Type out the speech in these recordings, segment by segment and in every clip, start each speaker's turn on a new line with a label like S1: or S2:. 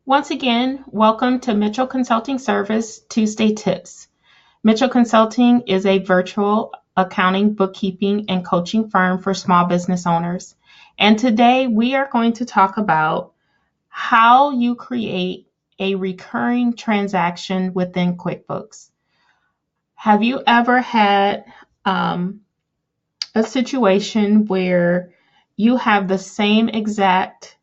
S1: Once again, welcome to Mitchell Consulting Service Tuesday Tips. Mitchell Consulting is a virtual accounting, bookkeeping, and coaching firm for small business owners. And today we are going to talk about how you create a recurring transaction within QuickBooks. Have you ever had a situation where you have the same exact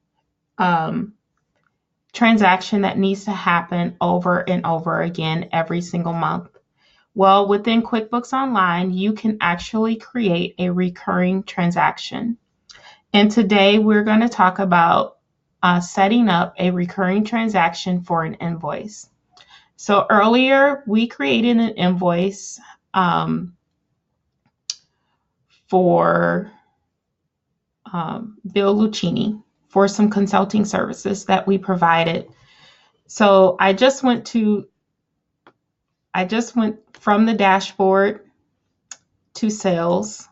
S1: transaction that needs to happen over and over again every single month? Well, within QuickBooks Online, you can actually create a recurring transaction. And today we're going to talk about setting up a recurring transaction for an invoice. So earlier we created an invoice for Bill Lucchini for some consulting services that we provided. So I just went from the dashboard to sales,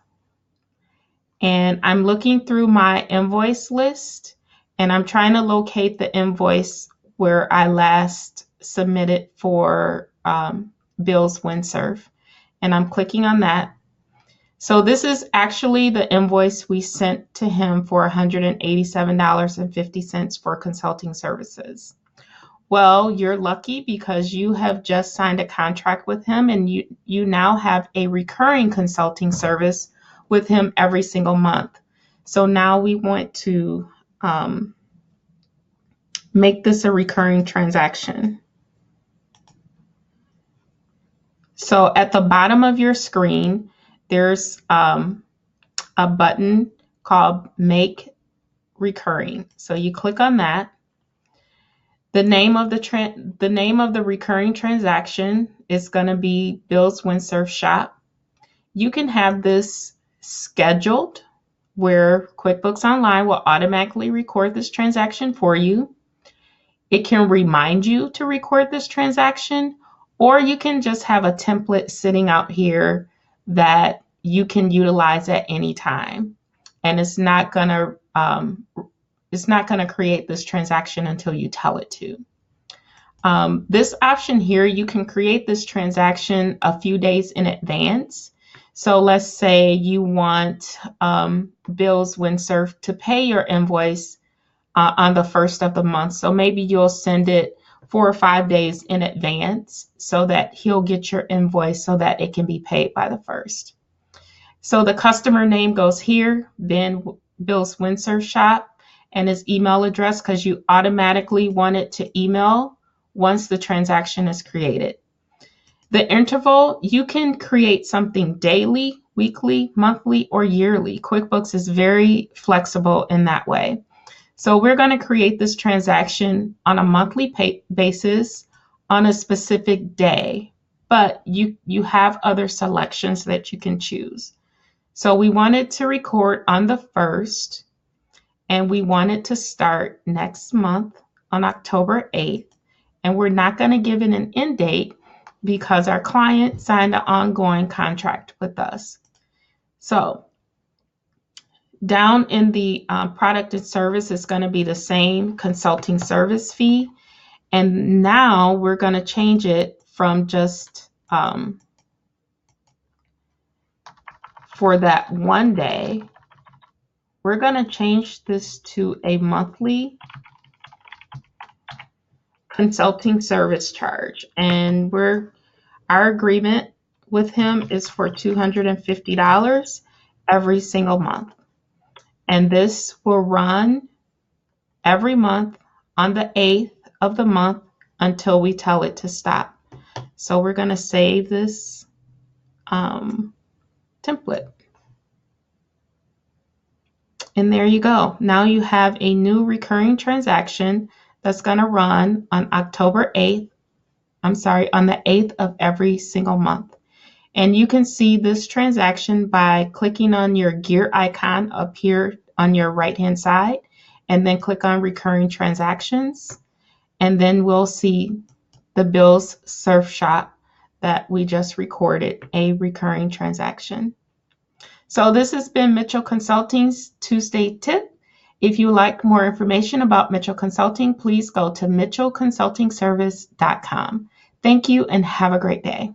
S1: and I'm looking through my invoice list, and I'm trying to locate the invoice where I last submitted for Bill's windsurf, and I'm clicking on that. So this is actually the invoice we sent to him for $187.50 for consulting services. Well, you're lucky because you have just signed a contract with him, and you now have a recurring consulting service with him every single month. So now we want to make this a recurring transaction. So at the bottom of your screen, there's a button called Make Recurring. So you click on that. The name of the recurring transaction is going to be Bill's Windsurf Shop. You can have this scheduled where QuickBooks Online will automatically record this transaction for you. It can remind you to record this transaction, or you can just have a template sitting out here that you can utilize at any time. And it's not going to create this transaction until you tell it to. This option here, you can create this transaction a few days in advance. So let's say you want Bill's Windsurf to pay your invoice on the first of the month. So maybe you'll send it 4 or 5 days in advance so that he'll get your invoice so that it can be paid by the first. So the customer name goes here, Bill's Windsurf Shop, and his email address, because you automatically want it to email once the transaction is created. The interval, you can create something daily, weekly, monthly, or yearly. QuickBooks is very flexible in that way. So we're going to create this transaction on a monthly basis on a specific day, but you have other selections that you can choose. So we want it to record on the 1st, and we want it to start next month on October 8th. And we're not going to give it an end date because our client signed an ongoing contract with us. So down in the product and service is going to be the same consulting service fee. And now we're going to change it from just for that one day. We're going to change this to a monthly consulting service charge. And our agreement with him is for $250 every single month. And this will run every month on the 8th of the month until we tell it to stop. So we're going to save this template. And there you go. Now you have a new recurring transaction that's going to run on on the 8th of every single month. And you can see this transaction by clicking on your gear icon up here on your right-hand side, and then click on Recurring Transactions. And then we'll see the Bill's Surf Shop that we just recorded, a recurring transaction. So this has been Mitchell Consulting's Tuesday Tip. If you would like more information about Mitchell Consulting, please go to mitchellconsultingservice.com. Thank you and have a great day.